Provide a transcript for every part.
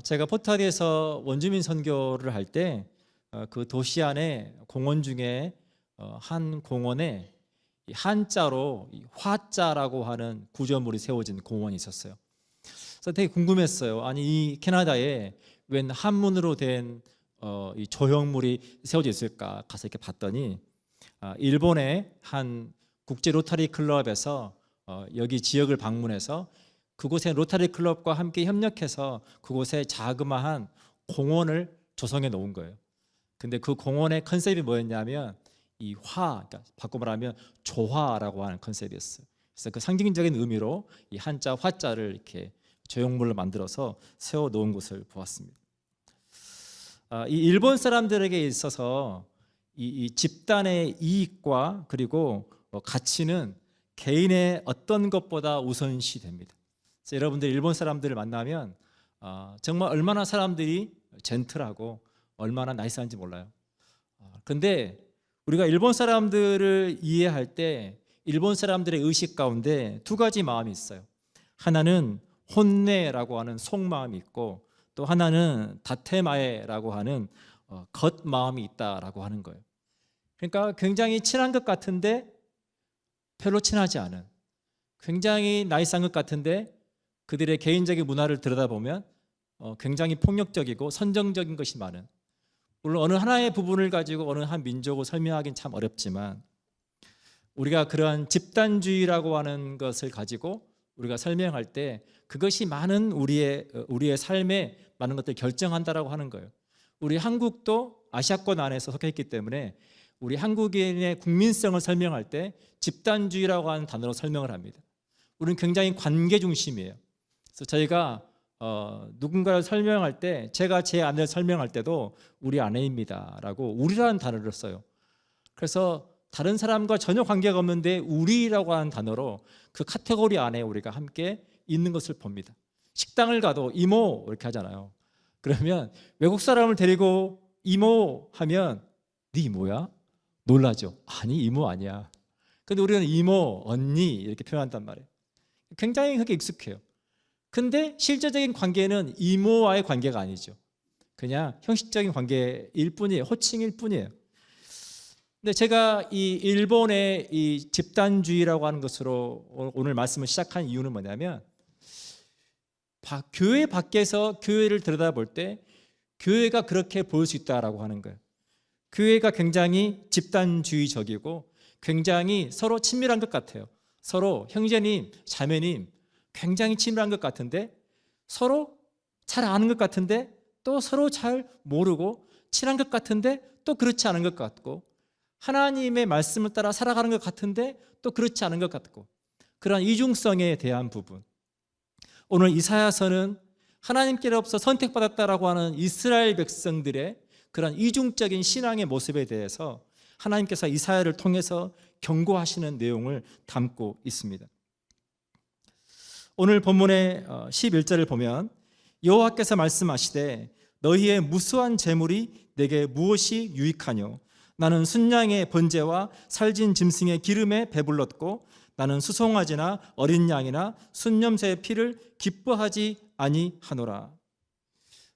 제가 포타디에서 원주민 선교를 할 때 그 도시 안에 공원 중에 한 공원에 이 한자로 이 화자라고 하는 구조물이 세워진 공원이 있었어요. 그래서 되게 궁금했어요. 아니 이 캐나다에 웬 한문으로 된 이 조형물이 세워져 있을까 가서 이렇게 봤더니 일본의 한 국제 로터리 클럽에서 여기 지역을 방문해서 그곳의 로터리 클럽과 함께 협력해서 그곳에 자그마한 공원을 조성해 놓은 거예요. 근데 그 공원의 컨셉이 뭐였냐면 이 그러니까 바꿔 말하면 조화라고 하는 컨셉이었어요. 그래서 그 상징적인 의미로 이 한자 화자를 이렇게 조형물로 만들어서 세워 놓은 것을 보았습니다. 이 일본 사람들에게 있어서 이 집단의 이익과 그리고 가치는 개인의 어떤 것보다 우선시 됩니다. 그래서 여러분들 일본 사람들을 만나면 정말 얼마나 사람들이 젠틀하고 얼마나 나이스한지 몰라요. 근데 우리가 일본 사람들을 이해할 때 일본 사람들의 의식 가운데 두 가지 마음이 있어요. 하나는 혼내라고 하는 속마음이 있고 또 하나는 다테마에라고 하는 겉마음이 있다라고 하는 거예요. 그러니까 굉장히 친한 것 같은데 별로 친하지 않은, 굉장히 나이스한 것 같은데 그들의 개인적인 문화를 들여다보면 굉장히 폭력적이고 선정적인 것이 많은, 물론 어느 하나의 부분을 가지고 어느 한 민족을 설명하기는 참 어렵지만 우리가 그러한 집단주의라고 하는 것을 가지고 우리가 설명할 때 그것이 많은 우리의 삶에 많은 것들을 결정한다라고 하는 거예요. 우리 한국도 아시아권 안에서 속해 있기 때문에 우리 한국인의 국민성을 설명할 때 집단주의라고 하는 단어로 설명을 합니다. 우리는 굉장히 관계 중심이에요. 그래서 저희가 누군가를 설명할 때, 제가 제 아내를 설명할 때도 우리 아내입니다라고 우리라는 단어를 써요. 그래서 다른 사람과 전혀 관계가 없는데 우리라고 하는 단어로 그 카테고리 안에 우리가 함께 있는 것을 봅니다. 식당을 가도 이모 이렇게 하잖아요. 그러면 외국 사람을 데리고 이모 하면 네 이모야? 놀라죠. 아니 이모 아니야. 근데 우리는 이모, 언니 이렇게 표현한단 말이에요. 굉장히 그게 익숙해요. 근데 실제적인 관계는 이모와의 관계가 아니죠. 그냥 형식적인 관계일 뿐이에요. 호칭일 뿐이에요. 근데 제가 이 일본의 이 집단주의라고 하는 것으로 오늘 말씀을 시작한 이유는 뭐냐면 교회 밖에서 교회를 들여다볼 때 교회가 그렇게 보일 수 있다라고 하는 거예요. 교회가 굉장히 집단주의적이고 굉장히 서로 친밀한 것 같아요. 서로 형제님, 자매님 굉장히 친밀한 것 같은데 서로 잘 아는 것 같은데 또 서로 잘 모르고 친한 것 같은데 또 그렇지 않은 것 같고 하나님의 말씀을 따라 살아가는 것 같은데 또 그렇지 않은 것 같고 그런 이중성에 대한 부분. 오늘 이사야서는 하나님께로부터 선택받았다라고 하는 이스라엘 백성들의 그런 이중적인 신앙의 모습에 대해서 하나님께서 이사야를 통해서 경고하시는 내용을 담고 있습니다. 오늘 본문의 11절을 보면 여호와께서 말씀하시되 너희의 무수한 재물이 내게 무엇이 유익하뇨? 나는 순양의 번제와 살진 짐승의 기름에 배불렀고 나는 수송아지나 어린 양이나 순념새의 피를 기뻐하지 아니하노라.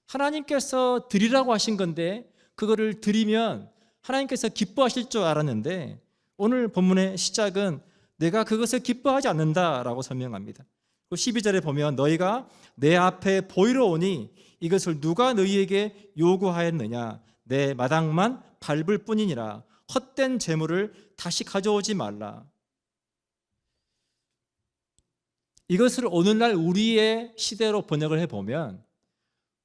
하나님께서 드리라고 하신 건데 그거를 드리면 하나님께서 기뻐하실 줄 알았는데 오늘 본문의 시작은 내가 그것을 기뻐하지 않는다라고 설명합니다. 12절에 보면 너희가 내 앞에 보이러 오니 이것을 누가 너희에게 요구하였느냐? 내 마당만 밟을 뿐이니라. 헛된 재물을 다시 가져오지 말라. 이것을 오늘날 우리의 시대로 번역을 해보면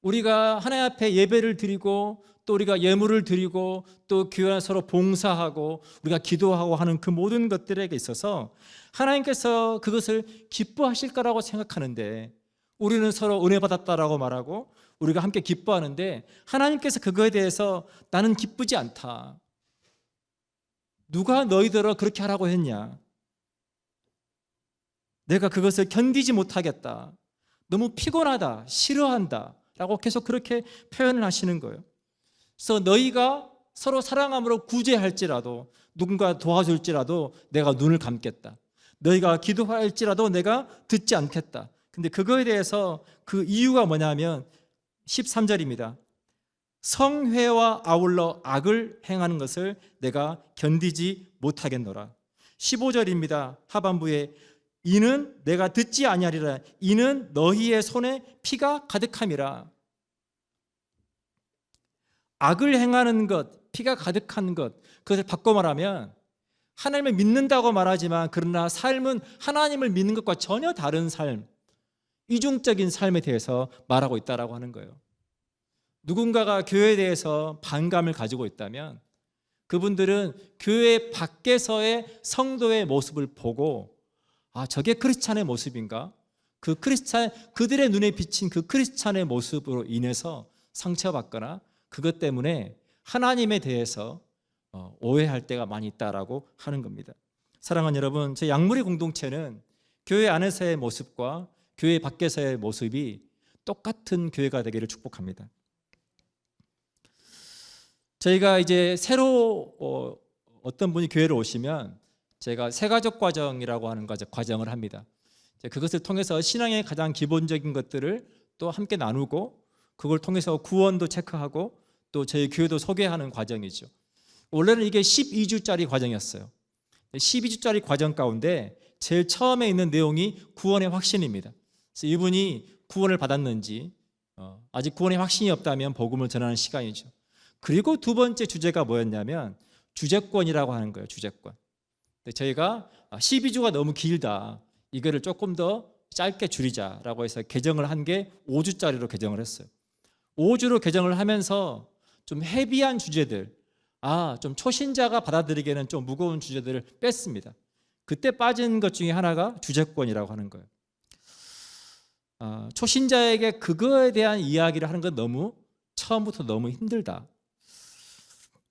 우리가 하나님 앞에 예배를 드리고 또 우리가 예물을 드리고 또 교회 서로 봉사하고 우리가 기도하고 하는 그 모든 것들에게 있어서 하나님께서 그것을 기뻐하실 거라고 생각하는데 우리는 서로 은혜 받았다라고 말하고 우리가 함께 기뻐하는데 하나님께서 그거에 대해서 나는 기쁘지 않다. 누가 너희들을 그렇게 하라고 했냐? 내가 그것을 견디지 못하겠다. 너무 피곤하다. 싫어한다. 라고 계속 그렇게 표현을 하시는 거예요. 그래서 너희가 서로 사랑함으로 구제할지라도 누군가 도와줄지라도 내가 눈을 감겠다. 너희가 기도할지라도 내가 듣지 않겠다. 근데 그거에 대해서 그 이유가 뭐냐면 13절입니다. 성회와 아울러 악을 행하는 것을 내가 견디지 못하겠노라. 15절입니다. 하반부에 이는 내가 듣지 아니하리라. 이는 너희의 손에 피가 가득함이라. 악을 행하는 것, 피가 가득한 것, 그것을 바꿔 말하면 하나님을 믿는다고 말하지만 그러나 삶은 하나님을 믿는 것과 전혀 다른 삶, 이중적인 삶에 대해서 말하고 있다라고 하는 거예요. 누군가가 교회에 대해서 반감을 가지고 있다면 그분들은 교회 밖에서의 성도의 모습을 보고 저게 크리스찬의 모습인가? 그들의 눈에 비친 그 크리스찬의 모습으로 인해서 상처받거나 그것 때문에 하나님에 대해서 오해할 때가 많이 있다라고 하는 겁니다. 사랑하는 여러분, 제 양무리 공동체는 교회 안에서의 모습과 교회 밖에서의 모습이 똑같은 교회가 되기를 축복합니다. 저희가 이제 새로 어떤 분이 교회를 오시면 제가 새가족 과정이라고 하는 과정을 합니다. 그것을 통해서 신앙의 가장 기본적인 것들을 또 함께 나누고 그걸 통해서 구원도 체크하고 또 저희 교회도 소개하는 과정이죠. 원래는 이게 12주짜리 과정이었어요. 12주짜리 과정 가운데 제일 처음에 있는 내용이 구원의 확신입니다. 그래서 이분이 구원을 받았는지 아직 구원의 확신이 없다면 복음을 전하는 시간이죠. 그리고 두 번째 주제가 뭐였냐면 주제권이라고 하는 거예요. 주제권. 저희가 12주가 너무 길다. 이거를 조금 더 짧게 줄이자라고 해서 개정을 한 게 5주짜리로 개정을 했어요. 5주로 개정을 하면서 좀 헤비한 주제들, 좀 초신자가 받아들이기에는 좀 무거운 주제들을 뺐습니다. 그때 빠진 것 중에 하나가 주제권이라고 하는 거예요. 초신자에게 그거에 대한 이야기를 하는 건 처음부터 너무 힘들다.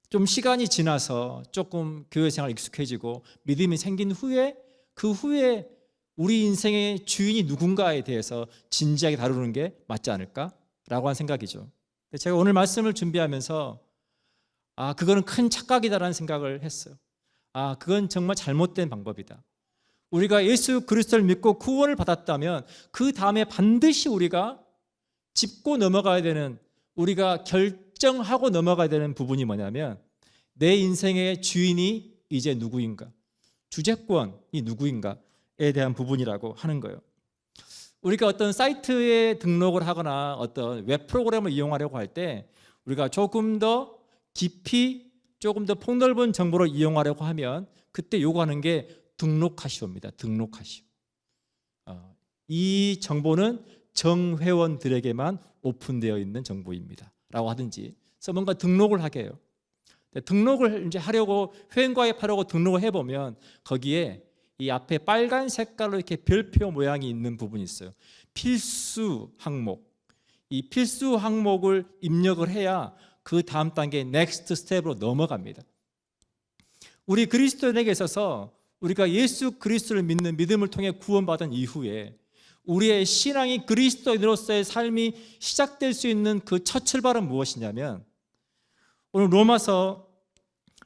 좀 시간이 지나서 조금 교회 생활 익숙해지고 믿음이 생긴 후에 그 후에 우리 인생의 주인이 누군가에 대해서 진지하게 다루는 게 맞지 않을까라고 한 생각이죠. 제가 오늘 말씀을 준비하면서 그거는 큰 착각이다라는 생각을 했어요. 그건 정말 잘못된 방법이다. 우리가 예수 그리스도를 믿고 구원을 받았다면 그 다음에 반드시 우리가 짚고 넘어가야 되는, 우리가 결정하고 넘어가야 되는 부분이 뭐냐면 내 인생의 주인이 이제 누구인가, 주제권이 누구인가에 대한 부분이라고 하는 거예요. 우리가 어떤 사이트에 등록을 하거나 어떤 웹 프로그램을 이용하려고 할 때 우리가 조금 더 깊이, 조금 더 폭넓은 정보를 이용하려고 하면 그때 요구하는 게 등록하시오입니다. 등록하시오. 이 정보는 정회원들에게만 오픈되어 있는 정보입니다. 라고 하든지, 그래서 뭔가 등록을 하게 해요. 등록을 이제 하려고, 회원가입하려고 등록을 해보면 거기에 이 앞에 빨간 색깔로 이렇게 별표 모양이 있는 부분이 있어요. 필수 항목. 이 필수 항목을 입력을 해야 그 다음 단계 넥스트 스텝으로 넘어갑니다. 우리 그리스도인에게 있어서 우리가 예수 그리스도를 믿는 믿음을 통해 구원받은 이후에 우리의 신앙이 그리스도인으로서의 삶이 시작될 수 있는 그 첫 출발은 무엇이냐면 오늘 로마서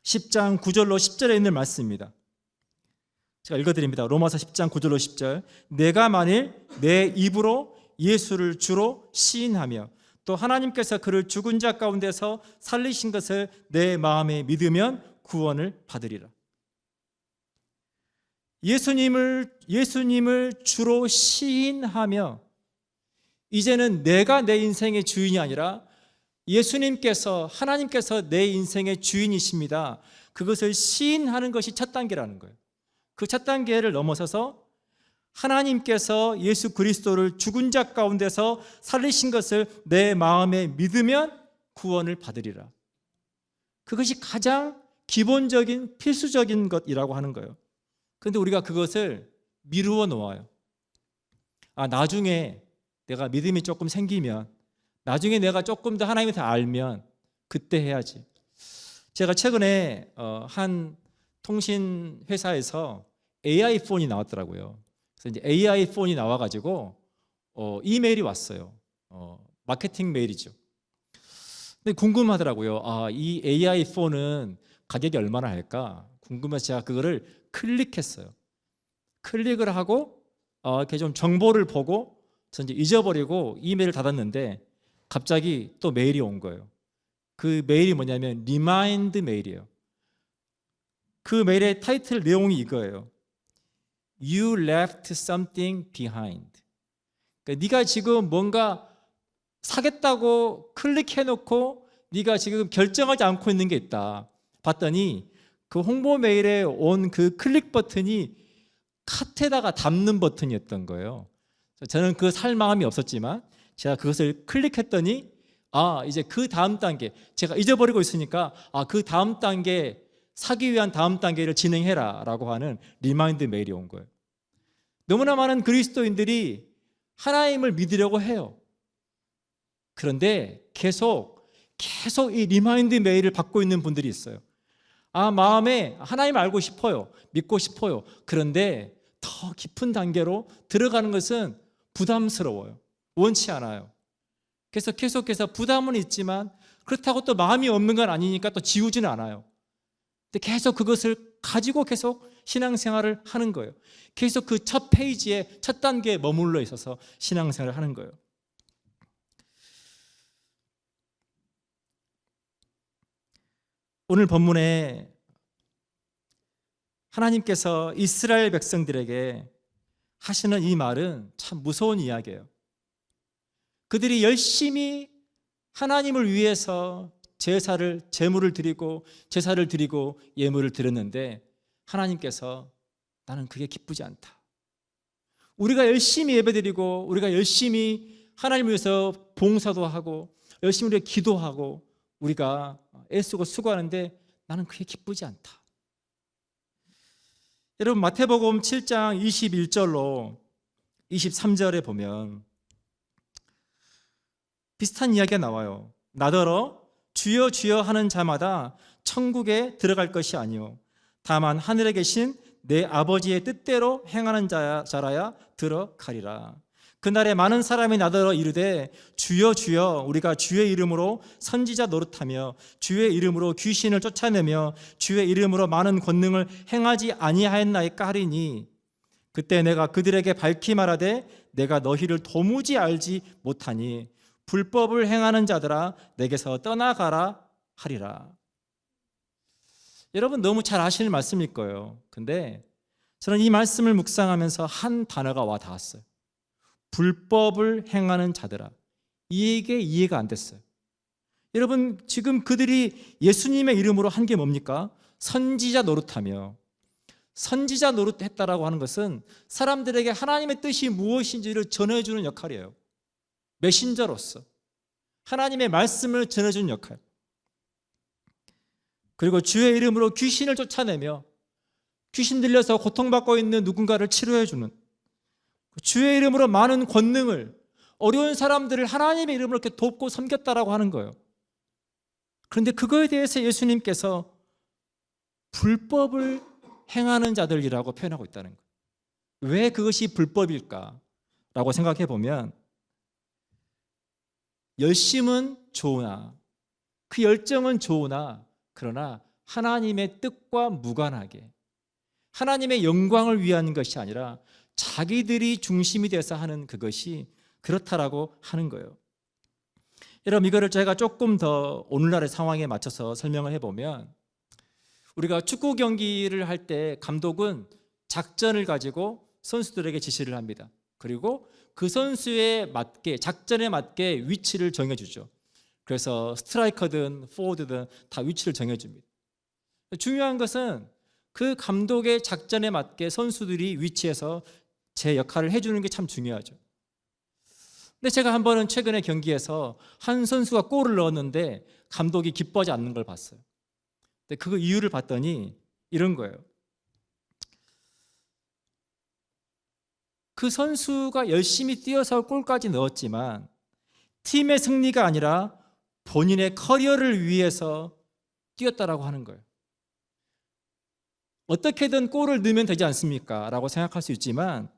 10장 9절로 10절에 있는 말씀입니다. 제가 읽어드립니다. 로마서 10장 9절로 10절. 내가 만일 내 입으로 예수를 주로 시인하며 또 하나님께서 그를 죽은 자 가운데서 살리신 것을 내 마음에 믿으면 구원을 받으리라. 예수님을 주로 시인하며, 이제는 내가 내 인생의 주인이 아니라 예수님께서, 하나님께서 내 인생의 주인이십니다. 그것을 시인하는 것이 첫 단계라는 거예요. 그 첫 단계를 넘어서서 하나님께서 예수 그리스도를 죽은 자 가운데서 살리신 것을 내 마음에 믿으면 구원을 받으리라. 그것이 가장 기본적인 필수적인 것이라고 하는 거예요. 그런데 우리가 그것을 미루어 놓아요. 나중에 내가 믿음이 조금 생기면, 나중에 내가 조금 더 하나님을 더 알면 그때 해야지. 제가 최근에 한 통신 회사에서 AI 폰이 나왔더라고요. 그래서 이제 AI 폰이 나와가지고 이메일이 왔어요. 마케팅 메일이죠. 근데 궁금하더라고요. 이 AI 폰은 가격이 얼마나 할까 궁금해서 제가 그거를 클릭했어요. 클릭을 하고 이렇게 좀 정보를 보고 저 이제 잊어버리고 이메일을 닫았는데 갑자기 또 메일이 온 거예요. 그 메일이 뭐냐면 리마인드 메일이에요. 그 메일의 타이틀 내용이 이거예요. You left something behind. 그러니까 네가 지금 뭔가 사겠다고 클릭해놓고 네가 지금 결정하지 않고 있는 게 있다. 봤더니 그 홍보 메일에 온 그 클릭 버튼이 카트에다가 담는 버튼이었던 거예요. 저는 그 살 마음이 없었지만 제가 그것을 클릭했더니 이제 그 다음 단계, 제가 잊어버리고 있으니까 그 다음 단계, 사기 위한 다음 단계를 진행해라 라고 하는 리마인드 메일이 온 거예요. 너무나 많은 그리스도인들이 하나님을 믿으려고 해요. 그런데 계속 이 리마인드 메일을 받고 있는 분들이 있어요. 마음에 하나님 알고 싶어요. 믿고 싶어요. 그런데 더 깊은 단계로 들어가는 것은 부담스러워요. 원치 않아요. 그래서 계속해서 부담은 있지만 그렇다고 또 마음이 없는 건 아니니까 또 지우지는 않아요. 근데 계속 그것을 가지고 계속 신앙생활을 하는 거예요. 계속 그 첫 페이지에 첫 단계에 머물러 있어서 신앙생활을 하는 거예요. 오늘 본문에 하나님께서 이스라엘 백성들에게 하시는 이 말은 참 무서운 이야기예요. 그들이 열심히 하나님을 위해서 제물을 드리고 제사를 드리고 예물을 드렸는데 하나님께서 나는 그게 기쁘지 않다. 우리가 열심히 예배드리고 우리가 열심히 하나님을 위해서 봉사도 하고 열심히 우리가 기도하고 우리가 애쓰고 수고하는데 나는 그게 기쁘지 않다. 여러분 마태복음 7장 21절로 23절에 보면 비슷한 이야기가 나와요. 나더러 주여 주여 하는 자마다 천국에 들어갈 것이 아니요 다만 하늘에 계신 내 아버지의 뜻대로 행하는 자라야 들어가리라. 그날에 많은 사람이 나더러 이르되 주여 주여 우리가 주의 이름으로 선지자 노릇하며 주의 이름으로 귀신을 쫓아내며 주의 이름으로 많은 권능을 행하지 아니하였나이까 하리니 그때 내가 그들에게 밝히 말하되 내가 너희를 도무지 알지 못하니 불법을 행하는 자들아 내게서 떠나가라 하리라. 여러분 너무 잘 아시는 말씀일 거예요. 근데 저는 이 말씀을 묵상하면서 한 단어가 와 닿았어요. 불법을 행하는 자들아. 이게 이해가 안 됐어요. 여러분 지금 그들이 예수님의 이름으로 한 게 뭡니까? 선지자 노릇하며. 선지자 노릇했다라고 하는 것은 사람들에게 하나님의 뜻이 무엇인지를 전해주는 역할이에요. 메신저로서 하나님의 말씀을 전해주는 역할. 그리고 주의 이름으로 귀신을 쫓아내며 귀신 들려서 고통받고 있는 누군가를 치료해주는, 주의 이름으로 많은 권능을, 어려운 사람들을 하나님의 이름으로 이렇게 돕고 섬겼다라고 하는 거예요. 그런데 그거에 대해서 예수님께서 불법을 행하는 자들이라고 표현하고 있다는 거예요. 왜 그것이 불법일까라고 생각해 보면 열심은 좋으나 그 열정은 좋으나 그러나 하나님의 뜻과 무관하게 하나님의 영광을 위한 것이 아니라 자기들이 중심이 돼서 하는 그것이 그렇다라고 하는 거예요. 여러분 이거를 제가 조금 더 오늘날의 상황에 맞춰서 설명을 해보면 우리가 축구 경기를 할 때 감독은 작전을 가지고 선수들에게 지시를 합니다. 그리고 그 선수에 맞게 작전에 맞게 위치를 정해주죠. 그래서 스트라이커든 포워드든 다 위치를 정해줍니다. 중요한 것은 그 감독의 작전에 맞게 선수들이 위치해서 제 역할을 해주는 게 참 중요하죠. 근데 제가 한 번은 최근에 경기에서 한 선수가 골을 넣었는데 감독이 기뻐하지 않는 걸 봤어요. 근데 그 이유를 봤더니 이런 거예요. 그 선수가 열심히 뛰어서 골까지 넣었지만 팀의 승리가 아니라 본인의 커리어를 위해서 뛰었다라고 하는 거예요. 어떻게든 골을 넣으면 되지 않습니까? 라고 생각할 수 있지만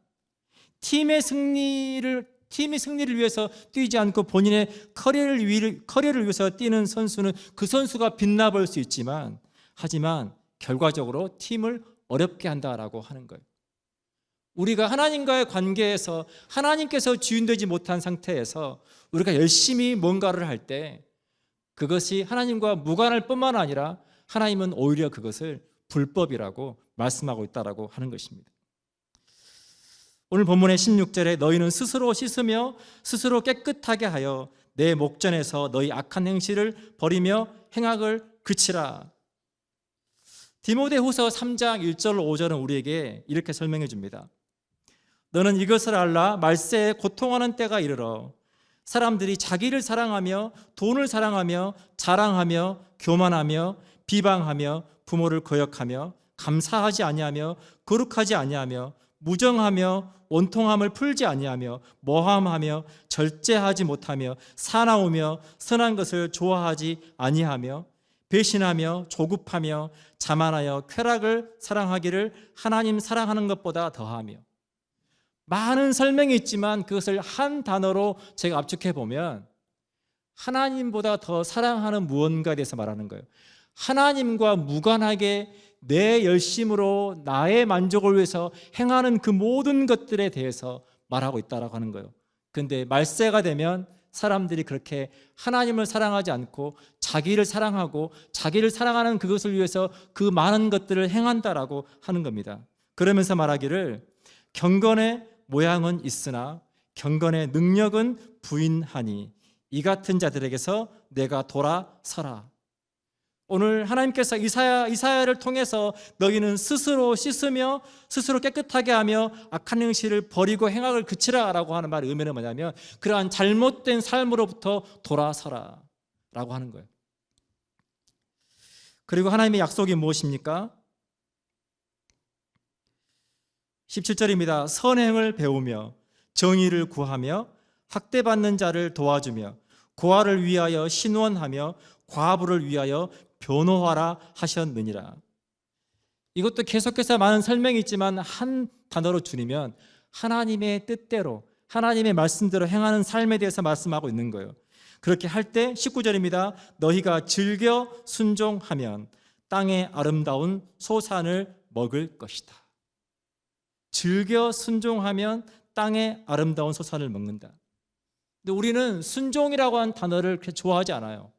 팀이 승리를 위해서 뛰지 않고 본인의 커리어를 위해서 뛰는 선수는 그 선수가 빛나 볼 수 있지만 하지만 결과적으로 팀을 어렵게 한다라고 하는 거예요. 우리가 하나님과의 관계에서 하나님께서 주인되지 못한 상태에서 우리가 열심히 뭔가를 할 때 그것이 하나님과 무관할 뿐만 아니라 하나님은 오히려 그것을 불법이라고 말씀하고 있다라고 하는 것입니다. 오늘 본문의 16절에 너희는 스스로 씻으며 스스로 깨끗하게 하여 내 목전에서 너희 악한 행실을 버리며 행악을 그치라. 디모데후서 3장 1절 5절은 우리에게 이렇게 설명해 줍니다. 너는 이것을 알라. 말세에 고통하는 때가 이르러 사람들이 자기를 사랑하며 돈을 사랑하며 자랑하며 교만하며 비방하며 부모를 거역하며 감사하지 아니하며 거룩하지 아니하며 무정하며 원통함을 풀지 아니하며 모함하며 절제하지 못하며 사나우며 선한 것을 좋아하지 아니하며 배신하며 조급하며 자만하여 쾌락을 사랑하기를 하나님 사랑하는 것보다 더하며. 많은 설명이 있지만 그것을 한 단어로 제가 압축해 보면 하나님보다 더 사랑하는 무언가에 대해서 말하는 거예요. 하나님과 무관하게 내 열심으로 나의 만족을 위해서 행하는 그 모든 것들에 대해서 말하고 있다라고 하는 거예요. 그런데 말세가 되면 사람들이 그렇게 하나님을 사랑하지 않고 자기를 사랑하고 자기를 사랑하는 그것을 위해서 그 많은 것들을 행한다라고 하는 겁니다. 그러면서 말하기를 경건의 모양은 있으나 경건의 능력은 부인하니 이 같은 자들에게서 내가 돌아서라. 오늘 하나님께서 이사야를 통해서 너희는 스스로 씻으며 스스로 깨끗하게 하며 악한 행실을 버리고 행악을 그치라라고 하는 말의 의미는 뭐냐면 그러한 잘못된 삶으로부터 돌아서라 라고 하는 거예요. 그리고 하나님의 약속이 무엇입니까? 17절입니다. 선행을 배우며 정의를 구하며 학대받는 자를 도와주며 고아를 위하여 신원하며 과부를 위하여 변호하라 하셨느니라. 이것도 계속해서 많은 설명이 있지만 한 단어로 줄이면 하나님의 뜻대로 하나님의 말씀대로 행하는 삶에 대해서 말씀하고 있는 거예요. 그렇게 할 때 19절입니다. 너희가 즐겨 순종하면 땅의 아름다운 소산을 먹을 것이다. 즐겨 순종하면 땅의 아름다운 소산을 먹는다. 근데 우리는 순종이라고 하는 단어를 그렇게 좋아하지 않아요.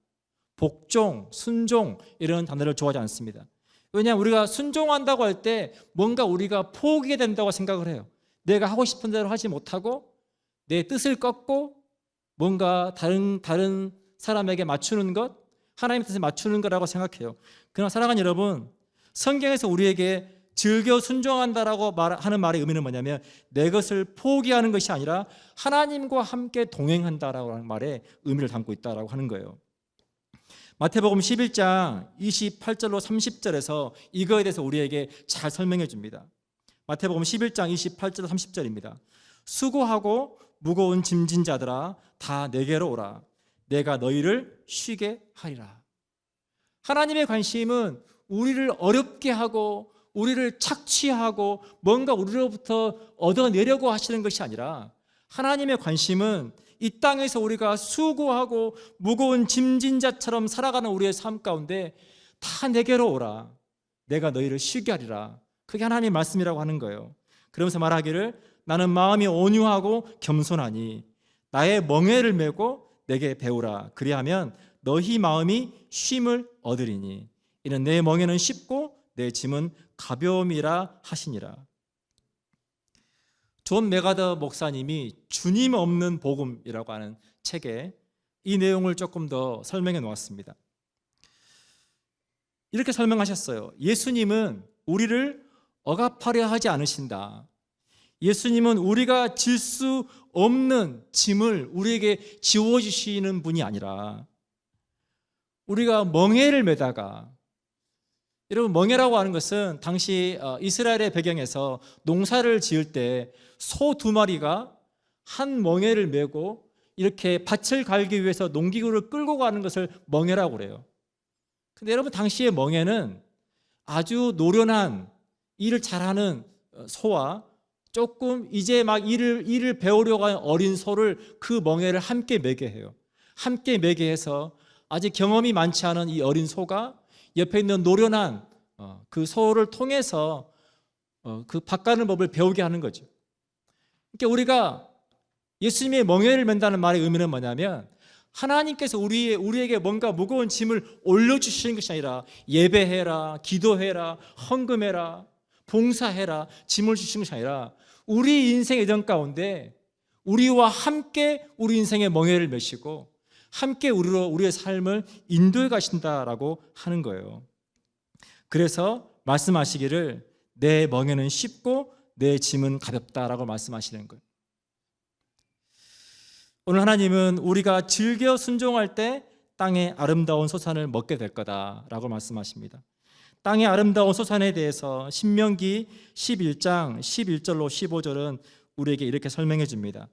복종, 순종 이런 단어를 좋아하지 않습니다. 왜냐하면 우리가 순종한다고 할 때 뭔가 우리가 포기해야 된다고 생각을 해요. 내가 하고 싶은 대로 하지 못하고 내 뜻을 꺾고 뭔가 다른 사람에게 맞추는 것, 하나님의 뜻에 맞추는 거라고 생각해요. 그러나 사랑하는 여러분, 성경에서 우리에게 즐겨 순종한다라고 하는 말의 의미는 뭐냐면 내 것을 포기하는 것이 아니라 하나님과 함께 동행한다라고 하는 말의 의미를 담고 있다라고 하는 거예요. 마태복음 11장 28절로 30절에서 이거에 대해서 우리에게 잘 설명해 줍니다. 마태복음 11장 28절로 30절입니다. 수고하고 무거운 짐진 자들아 다 내게로 오라. 내가 너희를 쉬게 하리라. 하나님의 관심은 우리를 어렵게 하고 우리를 착취하고 뭔가 우리로부터 얻어내려고 하시는 것이 아니라 하나님의 관심은 이 땅에서 우리가 수고하고 무거운 짐진 자처럼 살아가는 우리의 삶 가운데 다 내게로 오라. 내가 너희를 쉬게 하리라. 그게 하나님의 말씀이라고 하는 거예요. 그러면서 말하기를 나는 마음이 온유하고 겸손하니 나의 멍에를 메고 내게 배우라. 그리하면 너희 마음이 쉼을 얻으리니 이는 내 멍에는 쉽고 내 짐은 가벼움이라 하시니라. 존 메가더 목사님이 주님 없는 복음이라고 하는 책에 이 내용을 조금 더 설명해 놓았습니다. 이렇게 설명하셨어요. 예수님은 우리를 억압하려 하지 않으신다. 예수님은 우리가 질 수 없는 짐을 우리에게 지워주시는 분이 아니라 우리가 멍에를 메다가, 여러분 멍에라고 하는 것은 당시 이스라엘의 배경에서 농사를 지을 때 소 2마리가 한 멍에를 메고 이렇게 밭을 갈기 위해서 농기구를 끌고 가는 것을 멍에라고 그래요. 근데 여러분 당시의 멍에는 아주 노련한 일을 잘하는 소와 조금 이제 막 일을 배우려고 하는 어린 소를 그 멍에를 함께 매게 해요. 함께 매게 해서 아직 경험이 많지 않은 이 어린 소가 옆에 있는 노련한 그 소를 통해서 그 바꾸는 법을 배우게 하는 거죠. 그러니까 우리가 예수님의 멍에를 맨다는 말의 의미는 뭐냐면 하나님께서 우리에게 뭔가 무거운 짐을 올려주시는 것이 아니라 예배해라, 기도해라, 헌금해라, 봉사해라, 짐을 주시는 것이 아니라 우리 인생의 여정 가운데 우리와 함께 우리 인생의 멍에를 메시고 함께 우리의 삶을 인도해 가신다라고 하는 거예요. 그래서 말씀하시기를 내 멍에는 쉽고 내 짐은 가볍다라고 말씀하시는 거예요. 오늘 하나님은 우리가 즐겨 순종할 때 땅의 아름다운 소산을 먹게 될 거다라고 말씀하십니다. 땅의 아름다운 소산에 대해서 신명기 11장 11절로 15절은 우리에게 이렇게 설명해 줍니다.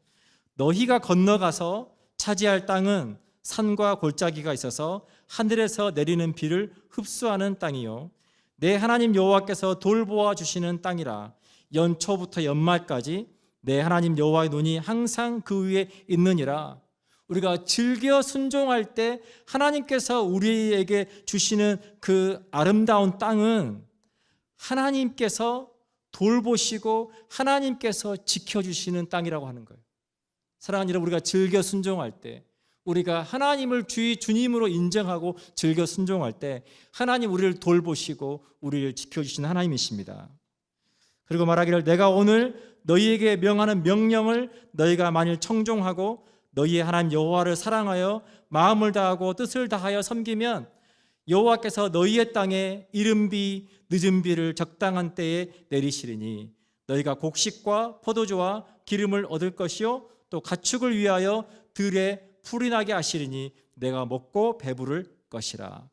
너희가 건너가서 차지할 땅은 산과 골짜기가 있어서 하늘에서 내리는 비를 흡수하는 땅이요 내 하나님 여호와께서 돌보아 주시는 땅이라. 연초부터 연말까지 내 하나님 여호와의 눈이 항상 그 위에 있느니라. 우리가 즐겨 순종할 때 하나님께서 우리에게 주시는 그 아름다운 땅은 하나님께서 돌보시고 하나님께서 지켜주시는 땅이라고 하는 거예요. 사랑하는 여러분, 우리가 즐겨 순종할 때, 우리가 하나님을 주님으로 인정하고 즐겨 순종할 때 하나님 우리를 돌보시고 우리를 지켜주시는 하나님이십니다. 그리고 말하기를 내가 오늘 너희에게 명하는 명령을 너희가 만일 청종하고 너희의 하나님 여호와를 사랑하여 마음을 다하고 뜻을 다하여 섬기면 여호와께서 너희의 땅에 이른 비 늦은 비를 적당한 때에 내리시리니 너희가 곡식과 포도주와 기름을 얻을 것이요 또 가축을 위하여 들에 풀이 나게 하시리니 내가 먹고 배부를 것이라.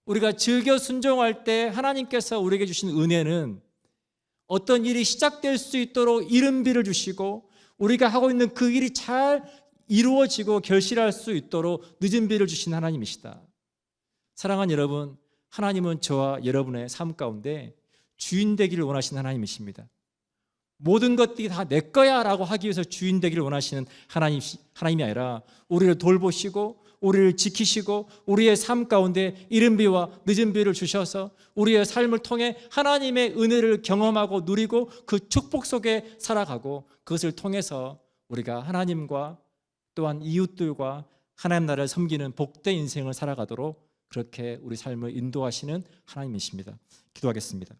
우리가 즐겨 순종할 때 하나님께서 우리에게 주신 은혜는 어떤 일이 시작될 수 있도록 이른 비를 주시고 우리가 하고 있는 그 일이 잘 이루어지고 결실할 수 있도록 늦은 비를 주신 하나님이시다. 사랑하는 여러분, 하나님은 저와 여러분의 삶 가운데 주인 되기를 원하시는 하나님이십니다. 모든 것들이 다 내 거야 라고 하기 위해서 주인 되기를 원하시는 하나님이 아니라 우리를 돌보시고 우리를 지키시고 우리의 삶 가운데 이른 비와 늦은 비를 주셔서 우리의 삶을 통해 하나님의 은혜를 경험하고 누리고 그 축복 속에 살아가고 그것을 통해서 우리가 하나님과 또한 이웃들과 하나님 나라를 섬기는 복된 인생을 살아가도록 그렇게 우리 삶을 인도하시는 하나님이십니다. 기도하겠습니다.